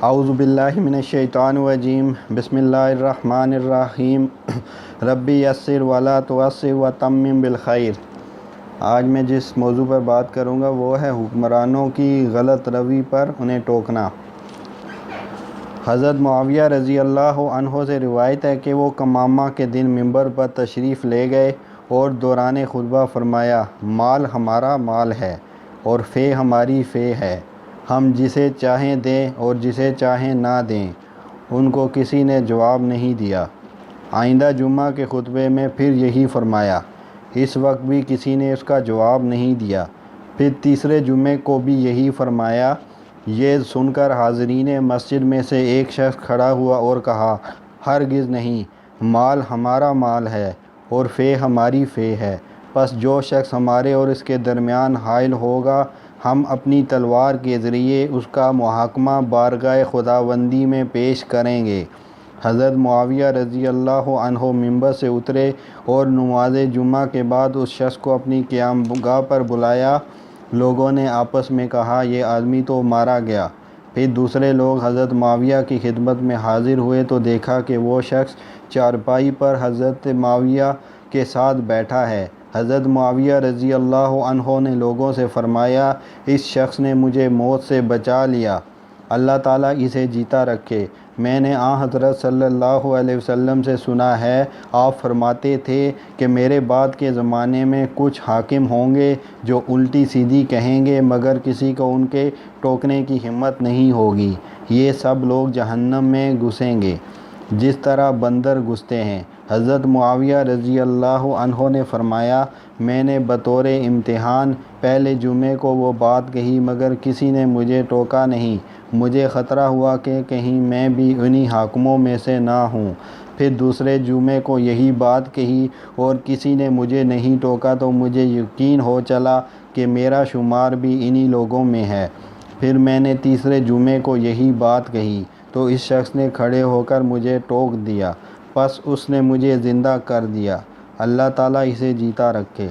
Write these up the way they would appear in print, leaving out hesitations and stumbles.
اعوذ باللہ من الشیطان الرجیم بسم اللہ الرحمن الرحیم ربی یسر ولا تعسر وتمم بالخیر۔ آج میں جس موضوع پر بات کروں گا وہ ہے حکمرانوں کی غلط روی پر انہیں ٹوکنا۔ حضرت معاویہ رضی اللہ عنہ سے روایت ہے کہ وہ کمامہ کے دن منبر پر تشریف لے گئے اور دوران خطبہ فرمایا، مال ہمارا مال ہے اور فے ہماری فے ہے، ہم جسے چاہیں دیں اور جسے چاہیں نہ دیں۔ ان کو کسی نے جواب نہیں دیا۔ آئندہ جمعہ کے خطبے میں پھر یہی فرمایا، اس وقت بھی کسی نے اس کا جواب نہیں دیا۔ پھر تیسرے جمعے کو بھی یہی فرمایا۔ یہ سن کر حاضرین مسجد میں سے ایک شخص کھڑا ہوا اور کہا، ہرگز نہیں، مال ہمارا مال ہے اور فے ہماری فے ہے، پس جو شخص ہمارے اور اس کے درمیان حائل ہوگا ہم اپنی تلوار کے ذریعے اس کا محاکمہ بارگاہ خداوندی میں پیش کریں گے۔ حضرت معاویہ رضی اللہ عنہ منبر سے اترے اور نماز جمعہ کے بعد اس شخص کو اپنی قیام گاہ پر بلایا۔ لوگوں نے آپس میں کہا، یہ آدمی تو مارا گیا۔ پھر دوسرے لوگ حضرت معاویہ کی خدمت میں حاضر ہوئے تو دیکھا کہ وہ شخص چارپائی پر حضرت معاویہ کے ساتھ بیٹھا ہے۔ حضرت معاویہ رضی اللہ عنہ نے لوگوں سے فرمایا، اس شخص نے مجھے موت سے بچا لیا، اللہ تعالیٰ اسے جیتا رکھے۔ میں نے حضرت صلی اللہ علیہ وسلم سے سنا ہے، آپ فرماتے تھے کہ میرے بعد کے زمانے میں کچھ حاکم ہوں گے جو الٹی سیدھی کہیں گے مگر کسی کو ان کے ٹوکنے کی ہمت نہیں ہوگی۔ یہ سب لوگ جہنم میں گھسیں گے جس طرح بندر گھستے ہیں۔ حضرت معاویہ رضی اللہ عنہ نے فرمایا، میں نے بطور امتحان پہلے جمعے کو وہ بات کہی مگر کسی نے مجھے ٹوکا نہیں۔ مجھے خطرہ ہوا کہ کہیں میں بھی انہی حاکموں میں سے نہ ہوں۔ پھر دوسرے جمعے کو یہی بات کہی اور کسی نے مجھے نہیں ٹوکا تو مجھے یقین ہو چلا کہ میرا شمار بھی انہی لوگوں میں ہے۔ پھر میں نے تیسرے جمعے کو یہی بات کہی تو اس شخص نے کھڑے ہو کر مجھے ٹوک دیا، پس اس نے مجھے زندہ کر دیا، اللہ تعالیٰ اسے جیتا رکھے۔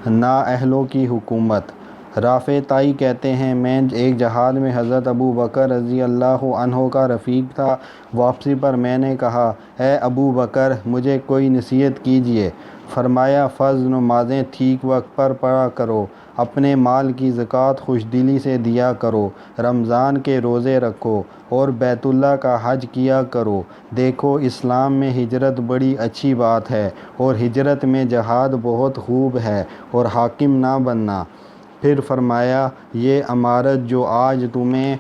نااہلوں کی حکومت۔ رافع طائی کہتے ہیں، میں ایک جہاد میں حضرت ابو بکر رضی اللہ عنہ کا رفیق تھا۔ واپسی پر میں نے کہا، اے ابو بکر، مجھے کوئی نصیحت کیجیے۔ فرمایا، فرض نمازیں ٹھیک وقت پر پڑھا کرو، اپنے مال کی زکوٰۃ خوش دلی سے دیا کرو، رمضان کے روزے رکھو اور بیت اللہ کا حج کیا کرو۔ دیکھو، اسلام میں ہجرت بڑی اچھی بات ہے اور ہجرت میں جہاد بہت خوب ہے اور حاکم نہ بننا۔ پھر فرمایا، یہ امارت جو آج تمہیں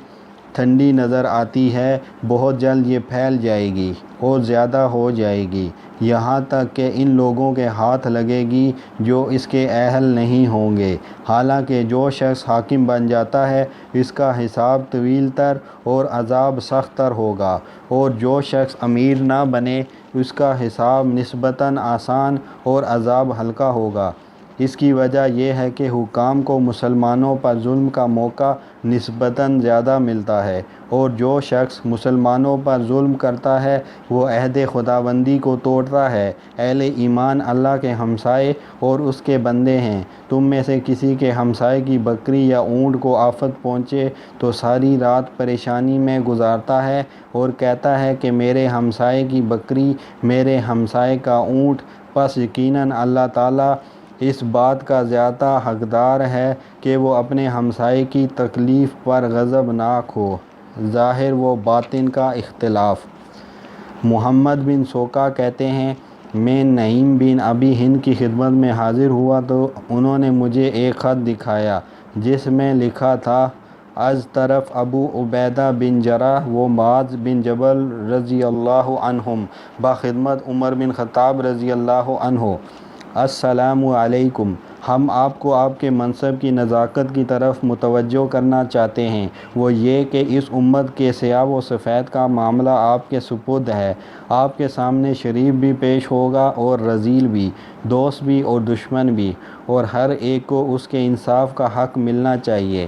ٹھنڈی نظر آتی ہے بہت جلد یہ پھیل جائے گی اور زیادہ ہو جائے گی، یہاں تک کہ ان لوگوں کے ہاتھ لگے گی جو اس کے اہل نہیں ہوں گے۔ حالانکہ جو شخص حاکم بن جاتا ہے اس کا حساب طویل تر اور عذاب سخت تر ہوگا، اور جو شخص امیر نہ بنے اس کا حساب نسبتاً آسان اور عذاب ہلکا ہوگا۔ اس کی وجہ یہ ہے کہ حکام کو مسلمانوں پر ظلم کا موقع نسبتاً زیادہ ملتا ہے، اور جو شخص مسلمانوں پر ظلم کرتا ہے وہ عہد خداوندی کو توڑتا ہے۔ اہل ایمان اللہ کے ہمسائے اور اس کے بندے ہیں۔ تم میں سے کسی کے ہمسائے کی بکری یا اونٹ کو آفت پہنچے تو ساری رات پریشانی میں گزارتا ہے اور کہتا ہے کہ میرے ہمسائے کی بکری، میرے ہمسائے کا اونٹ، پس یقیناً اللہ تعالیٰ اس بات کا زیادہ حقدار ہے کہ وہ اپنے ہمسائے کی تکلیف پر غضبناک ہو۔ ظاہر و باطن کا اختلاف۔ محمد بن سوقہ کہتے ہیں، میں نعیم بن ابی ہند کی خدمت میں حاضر ہوا تو انہوں نے مجھے ایک خط دکھایا جس میں لکھا تھا، از طرف ابو عبیدہ بن جراح و معاذ بن جبل رضی اللہ عنہم بخدمت عمر بن خطاب رضی اللہ عنہ، السلام علیکم، ہم آپ کو آپ کے منصب کی نزاکت کی طرف متوجہ کرنا چاہتے ہیں، وہ یہ کہ اس امت کے سیاہ و سفید کا معاملہ آپ کے سپرد ہے۔ آپ کے سامنے شریف بھی پیش ہوگا اور رذیل بھی، دوست بھی اور دشمن بھی، اور ہر ایک کو اس کے انصاف کا حق ملنا چاہیے۔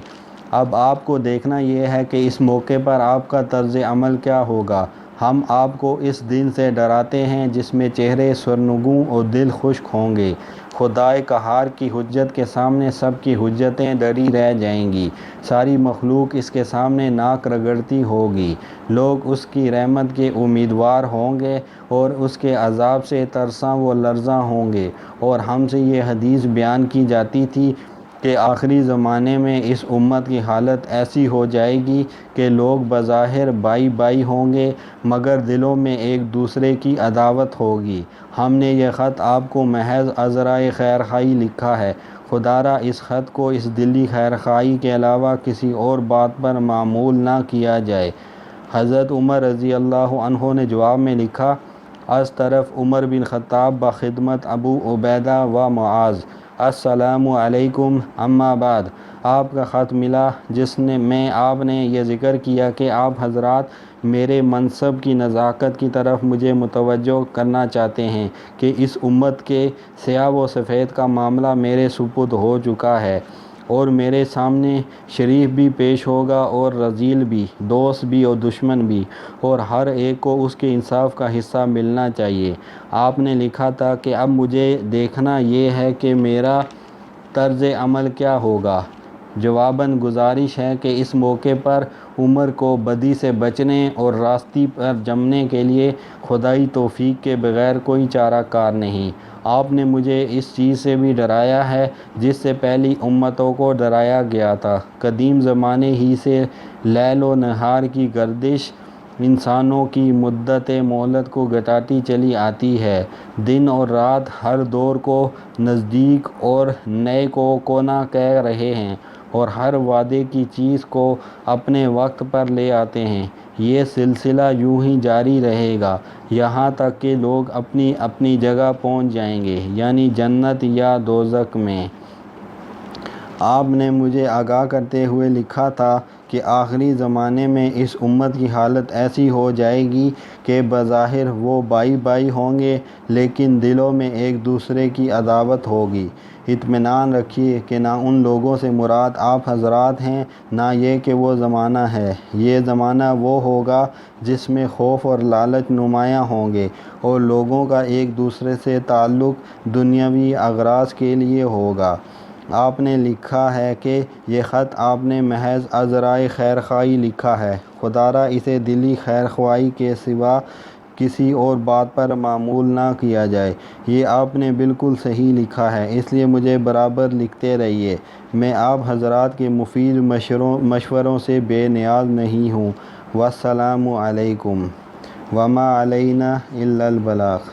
اب آپ کو دیکھنا یہ ہے کہ اس موقع پر آپ کا طرز عمل کیا ہوگا۔ ہم آپ کو اس دن سے ڈراتے ہیں جس میں چہرے سرنگوں اور دل خشک ہوں گے۔ خدائے قہار کی حجت کے سامنے سب کی حجتیں ڈری رہ جائیں گی۔ ساری مخلوق اس کے سامنے ناک رگڑتی ہوگی۔ لوگ اس کی رحمت کے امیدوار ہوں گے اور اس کے عذاب سے ترساں و لرزاں ہوں گے۔ اور ہم سے یہ حدیث بیان کی جاتی تھی کہ آخری زمانے میں اس امت کی حالت ایسی ہو جائے گی کہ لوگ بظاہر بائی بائی ہوں گے مگر دلوں میں ایک دوسرے کی عداوت ہوگی۔ ہم نے یہ خط آپ کو محض عذرائے خیرخواہی لکھا ہے۔ خدا را اس خط کو اس دلی خیرخواہی کے علاوہ کسی اور بات پر معمول نہ کیا جائے۔ حضرت عمر رضی اللہ عنہ نے جواب میں لکھا، از طرف عمر بن خطاب بخدمت ابو عبیدہ و معاذ، السلام علیکم، اما بعد۔ آپ کا خط ملا جس میں آپ نے یہ ذکر کیا کہ آپ حضرات میرے منصب کی نزاکت کی طرف مجھے متوجہ کرنا چاہتے ہیں کہ اس امت کے سیاہ و سفید کا معاملہ میرے سپرد ہو چکا ہے اور میرے سامنے شریف بھی پیش ہوگا اور رذیل بھی، دوست بھی اور دشمن بھی، اور ہر ایک کو اس کے انصاف کا حصہ ملنا چاہیے۔ آپ نے لکھا تھا کہ اب مجھے دیکھنا یہ ہے کہ میرا طرز عمل کیا ہوگا۔ جواباً گزارش ہے کہ اس موقع پر عمر کو بدی سے بچنے اور راستی پر جمنے کے لیے خدائی توفیق کے بغیر کوئی چارہ کار نہیں۔ آپ نے مجھے اس چیز سے بھی ڈرایا ہے جس سے پہلی امتوں کو ڈرایا گیا تھا۔ قدیم زمانے ہی سے لیل و نہار کی گردش انسانوں کی مدت مہلت کو گھٹاتی چلی آتی ہے۔ دن اور رات ہر دور کو نزدیک اور نئے کو کونا کہہ رہے ہیں اور ہر وعدے کی چیز کو اپنے وقت پر لے آتے ہیں۔ یہ سلسلہ یوں ہی جاری رہے گا یہاں تک کہ لوگ اپنی اپنی جگہ پہنچ جائیں گے، یعنی جنت یا دوزخ میں۔ آپ نے مجھے آگاہ کرتے ہوئے لکھا تھا کہ آخری زمانے میں اس امت کی حالت ایسی ہو جائے گی کہ بظاہر وہ بائی بائی ہوں گے لیکن دلوں میں ایک دوسرے کی عداوت ہوگی۔ اطمینان رکھیے کہ نہ ان لوگوں سے مراد آپ حضرات ہیں، نہ یہ کہ وہ زمانہ ہے۔ یہ زمانہ وہ ہوگا جس میں خوف اور لالچ نمایاں ہوں گے اور لوگوں کا ایک دوسرے سے تعلق دنیاوی اغراض کے لیے ہوگا۔ آپ نے لکھا ہے کہ یہ خط آپ نے محض عذرائے خیرخواہی لکھا ہے۔ خدا را اسے دلی خیرخواہی کے سوا کسی اور بات پر معمول نہ کیا جائے۔ یہ آپ نے بالکل صحیح لکھا ہے، اس لیے مجھے برابر لکھتے رہیے۔ میں آپ حضرات کے مفید مشوروں سے بے نیاز نہیں ہوں۔ والسلام علیکم وما علینا الا البلاغ۔